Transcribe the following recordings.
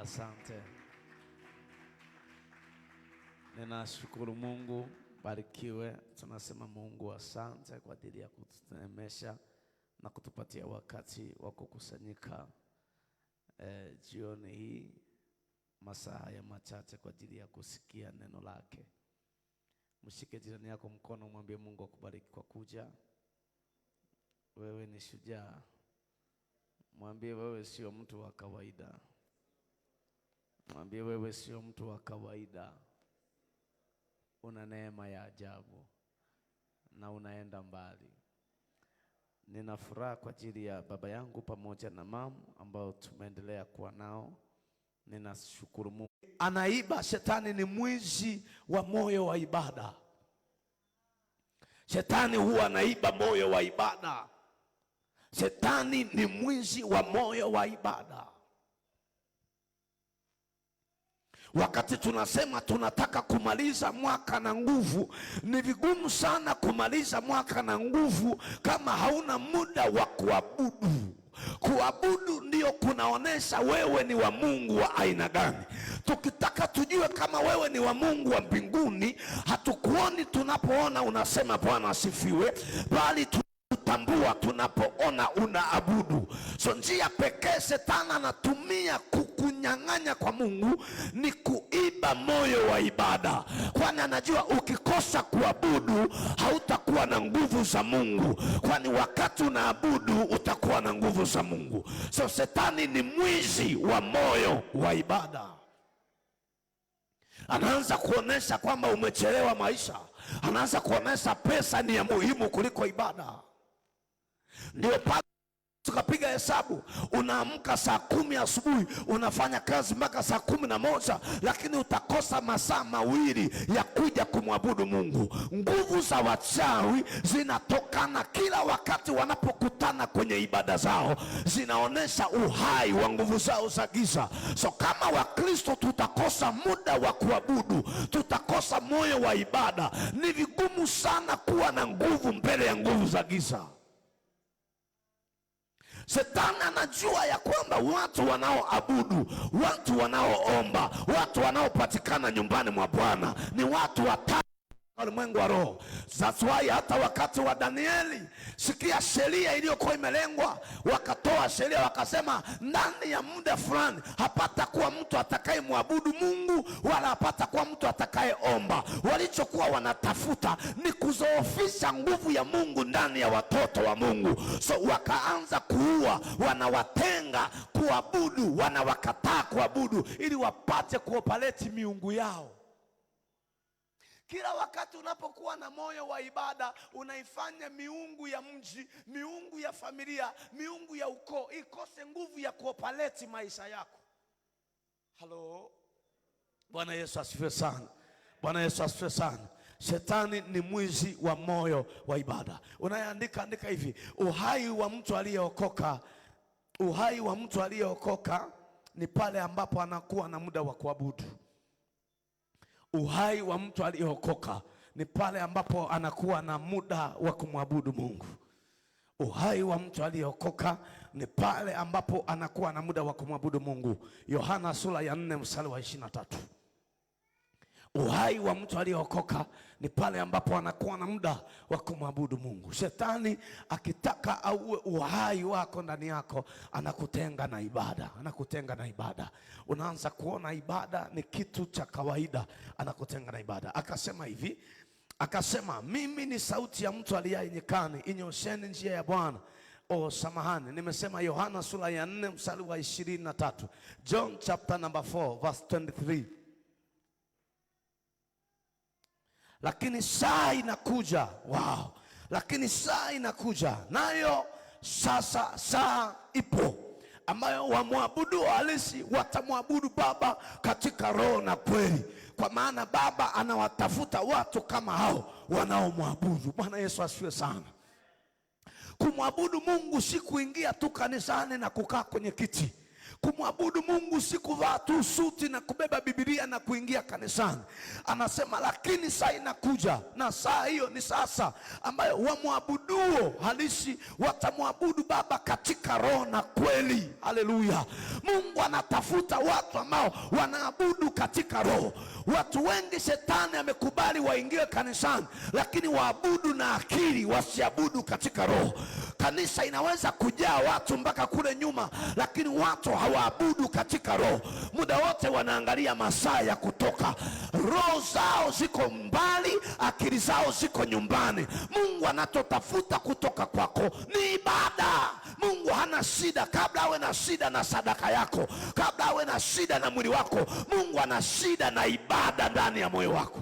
Asante. Ninashukuru Mungu, barikiwe. Tunasema Mungu asante kwa ajili ya kututemesha na kutupatia wakati wa kukusanyika jioni hii, masaa ya machache kwa ajili ya kusikia neno lake. Mshike jirani yako mkono, mwambie Mungu akubariki kwa kuja. Wewe ni shujaa. Mwambie wewe sio mtu wa kawaida. Mwambie wewe sio mtu wa kawaida. Una neema ya ajabu na unaenda mbali. Nina furaha kwa ajili ya baba yangu pamoja na mama ambao tumeendelea kuwa nao. Ninashukuru Mungu. Anaiba, shetani ni mwizi wa moyo wa ibada. Shetani huwa anaiba moyo wa ibada. Shetani ni mwizi wa moyo wa ibada. Wakati tunasema tunataka kumaliza mwaka na nguvu, ni vigumu sana kumaliza mwaka na nguvu kama hauna muda wa kuabudu. Kuabudu ndio kunaonesha wewe ni wa Mungu wa aina gani. Tukitaka tujue kama wewe ni wa Mungu wa mbinguni, hatukuoni tunapoona unasema Bwana asifiwe, bali tutambua tunapoona unaabudu. So njia pekee Shetani anatumia kukunyang'anya kwa Mungu ni kuiba moyo wa ibada. Kwani anajua ukikosa kuabudu hautakuwa na nguvu za Mungu. Kwani wakati unaabudu utakuwa na nguvu za Mungu. So Shetani ni mwizi wa moyo wa ibada. Anaanza kuonesha kwamba umechelewa maisha. Anaanza kuonesha pesa ni ya muhimu kuliko ibada. Ndio pale tukapiga hesabu, unaamka saa 10 asubuhi, unafanya kazi mpaka saa 11, lakini utakosa masaa mawili ya kuja kumwabudu Mungu. Nguvu za wachawi zinatokana kila wakati wanapokutana kwenye ibada zao, zinaonesha uhai wa nguvu zao za giza. So kama Wakristo tutakosa muda wa kuabudu, tutakosa moyo wa ibada, ni vigumu sana kuwa na nguvu mbele ya nguvu za giza. Shetani anajua ya kwamba watu wanaoabudu, watu wanaoomba, watu wanaopatikana nyumbani mwa Bwana ni watu watatu ulimwengu wa roho. That's why hata wakati wa Danieli, sikia sheria iliyokuwa imelengwa, wakatoa sheria wakasema ndani ya muda fulani hapata kuwa mtu atakayemwabudu Mungu wala hapata kuwa mtu atakayeomba. Walichokuwa wanatafuta ni kuzoofisha nguvu ya Mungu ndani ya watoto wa Mungu. So wakaanza kuua, wanawatenga kuabudu, wanawakataa kuabudu ili wapate kuopaleti miungu yao. Kila wakati unapokuwa na moyo wa ibada, unaifanya miungu ya mji, miungu ya familia, miungu ya ukoo ikose nguvu ya kuopaleti maisha yako. Halo. Bwana Yesu asifiwe sana. Bwana Yesu asifiwe sana. Shetani ni mwizi wa moyo wa ibada. Unaandika hivi, uhai wa mtu aliyeokoka, uhai wa mtu aliyeokoka ni pale ambapo anakuwa na muda wa kuabudu. Uhai wa mtu aliyeokoka ni pale ambapo anakuwa na muda wa kumwabudu Mungu. Uhai wa mtu aliyeokoka ni pale ambapo anakuwa na muda wa kumwabudu Mungu. Yohana sura ya 4 mstari wa 23. Uhai wa mtu aliyeokoka ni pale ambapo anakuwa na muda wa kumwabudu Mungu. Shetani akitaka auwe uhai wako ndani yako, anakutenga na ibada, anakutenga na ibada. Unaanza kuona ibada ni kitu cha kawaida, anakutenga na ibada. Akasema hivi, akasema mimi ni sauti ya mtu aliye nyikani, inyosheni njia ya Bwana. Samahani, nimesema Yohana sura ya 4 mstari wa 23. John chapter number 4 verse 23. Lakini saa inakuja, wow. Lakini saa inakuja, nayo sasa saa ipo, ambayo wamwabudu halisi watamwabudu Baba katika roho na kweli. Kwa maana Baba anawatafuta watu kama hao wanaomwabudu. Bwana Yesu asifiwe sana. Kumwabudu Mungu si kuingia tu kanisani na kukaa kwenye kiti. Kumwabudu Mungu si kuvaa tu suti na kubeba Biblia na kuingia kanisani. Anasema lakini saa inakuja, na saa hiyo ni sasa, ambayo wamwabuduo halisi watamwabudu Baba katika roho na kweli. Haleluya. Mungu anatafuta watu ambao wanaabudu katika roho. Watu wengi shetani amekubali waingie kanisani, lakini waabudu na akili, wasiabudu katika roho. Kanisa inaweza kujaa watu mpaka kule nyuma, lakini watu hawaabudu katika roho. Muda wote wanaangalia masaa ya kutoka. Roho zao ziko mbali, akili zao ziko nyumbani. Mungu anatotafuta kutoka kwako ni ibada. Mungu hana shida, kabla awe na shida na sadaka yako, kabla awe na shida na mwili wako, Mungu ana shida na ibada ndani ya moyo wako.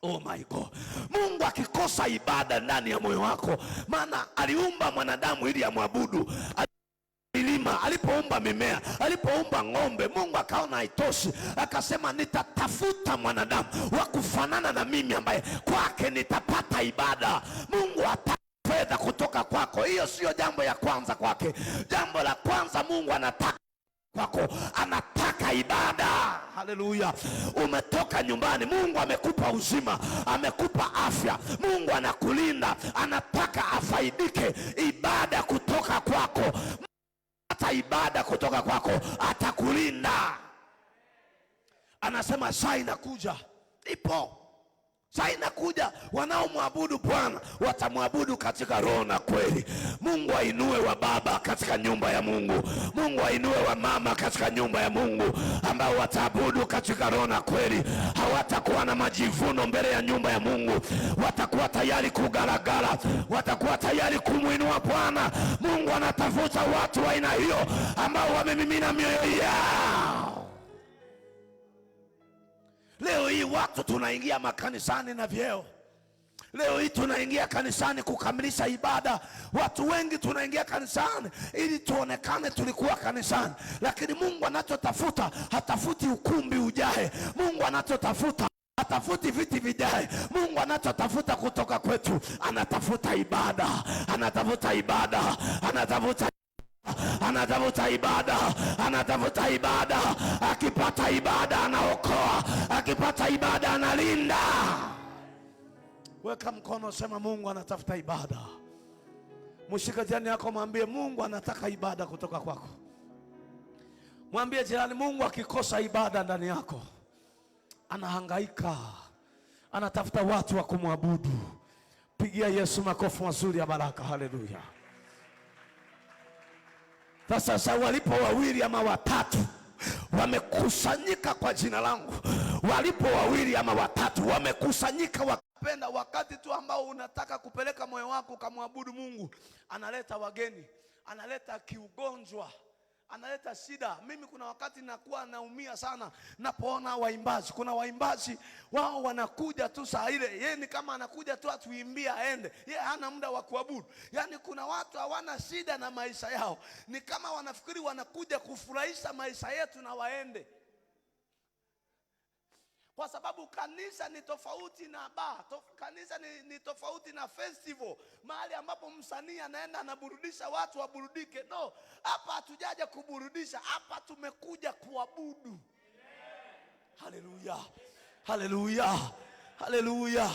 Oh my God. Mungu akikosa ibada ndani ya moyo wako, maana aliumba mwanadamu ili amwabudu. Milima, alipoumba mimea, alipoumba ng'ombe, Mungu akaona haitoshi, akasema nitatafuta mwanadamu wa kufanana na mimi ambaye kwake nitapata ibada. Mungu hataki fedha kutoka kwako. Hiyo sio jambo ya kwanza kwake. Jambo la kwanza Mungu anataka kwako, anataka ibada. Haleluya. Umetoka nyumbani, Mungu amekupa uzima, amekupa afya, Mungu anakulinda, anataka afaidike. Ibada kutoka kwako, hata ibada kutoka kwako, atakulinda. Anasema saa inakuja, ipo saa inakuja, wanaomwabudu Bwana watamwabudu katika roho na kweli. Mungu ainue wa baba katika nyumba ya Mungu. Mungu ainue wa mama katika nyumba ya Mungu, ambao wataabudu katika roho na kweli. Hawatakuwa na majivuno mbele ya nyumba ya Mungu. Watakuwa tayari kugaragara, watakuwa tayari kumuinua Bwana. Mungu anatafuta watu wa aina hiyo ambao wamemimina mioyo yao. Leo hii watu tunaingia makanisani na vyeo. Leo hii tunaingia kanisani kukamilisha ibada. Watu wengi tunaingia kanisani ili tuonekane tulikuwa kanisani, lakini Mungu anachotafuta, hatafuti ukumbi ujae. Mungu anachotafuta, hatafuti viti vijae. Mungu anachotafuta kutoka kwetu, anatafuta ibada, anatafuta ibada, anatafuta ibada, anatafuta ibada. Akipata ibada anaokoa, akipata ibada analinda. Weka mkono, sema Mungu anatafuta ibada. Mshike jirani yako, mwambie Mungu anataka ibada kutoka kwako. Mwambie jirani, Mungu akikosa ibada ndani yako, anahangaika, anatafuta watu wa kumwabudu. Pigia Yesu makofi mazuri ya baraka. Haleluya. Sasa walipo wawili ama watatu wamekusanyika kwa jina langu, walipo wawili ama watatu wamekusanyika, wakapenda. Wakati tu ambao unataka kupeleka moyo wako ukamwabudu Mungu, analeta wageni, analeta kiugonjwa, analeta shida. Mimi kuna wakati nakuwa naumia sana napoona waimbaji. Kuna waimbaji wao wanakuja tu saa ile, yeye ni kama anakuja tu atuimbia aende, yeye hana muda wa kuabudu. Yani kuna watu hawana shida na maisha yao, ni kama wanafikiri wanakuja kufurahisha maisha yetu na waende. Kwa sababu kanisa ni tofauti na bar. Kanisa ni tofauti na festival, mahali ambapo msanii anaenda anaburudisha watu waburudike. No, hapa hatujaja kuburudisha, hapa tumekuja kuabudu. Haleluya, haleluya, haleluya.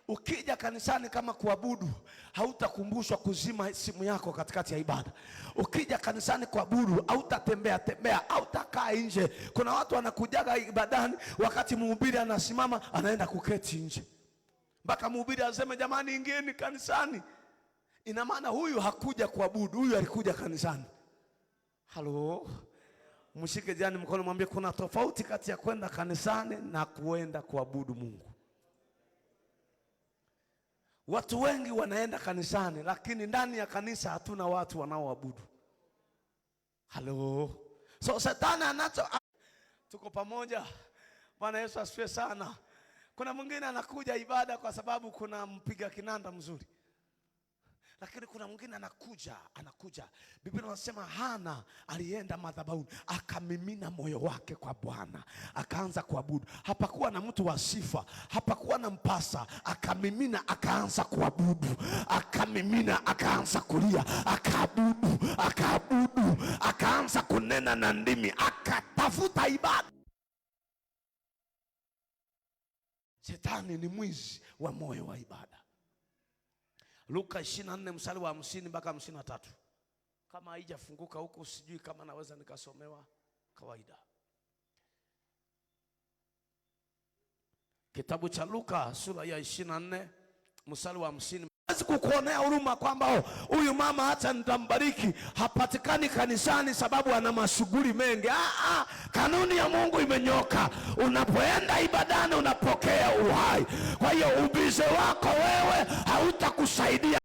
Ukija kanisani kama kuabudu, hautakumbushwa kuzima simu yako katikati ya ibada. Ukija kanisani kuabudu, hautatembea tembea, hautakaa nje. Kuna watu wanakujaga ibadani, wakati mhubiri anasimama anaenda kuketi nje mpaka mhubiri aseme jamani ingieni kanisani. Ina maana huyu hakuja kuabudu, huyu alikuja kanisani. Halo, mshike jirani mkono, mwambie kuna tofauti kati ya kwenda kanisani na kuenda kuabudu Mungu. Watu wengi wanaenda kanisani, lakini ndani ya kanisa hatuna watu wanaoabudu. Halo. So Shetani anacho, tuko pamoja. Bwana Yesu asifiwe sana. Kuna mwingine anakuja ibada kwa sababu kuna mpiga kinanda mzuri. Lakini kuna mwingine anakuja. Biblia inasema Hana alienda madhabahuni, akamimina moyo wake kwa Bwana, akaanza kuabudu. Hapakuwa na mtu wa sifa, hapakuwa na mpasa. Akamimina, akaanza kuabudu. Akamimina, akaanza kulia, akaabudu, akaanza kunena na ndimi, akatafuta ibada. Shetani ni mwizi wa moyo wa ibada. Luka 24 mstari wa 50 mpaka 53. Kama haijafunguka huko sijui kama naweza nikasomewa kawaida. Kitabu cha Luka sura ya 24 mstari wa 50. Siwezi kukuonea huruma kwamba huyu mama hata nitambariki hapatikani kanisani sababu ana mashughuli mengi. Kanuni ya Mungu imenyoka. Unapoenda ibadani unapokea uhai. Kwa hiyo ubize wako wewe hautakusaidia.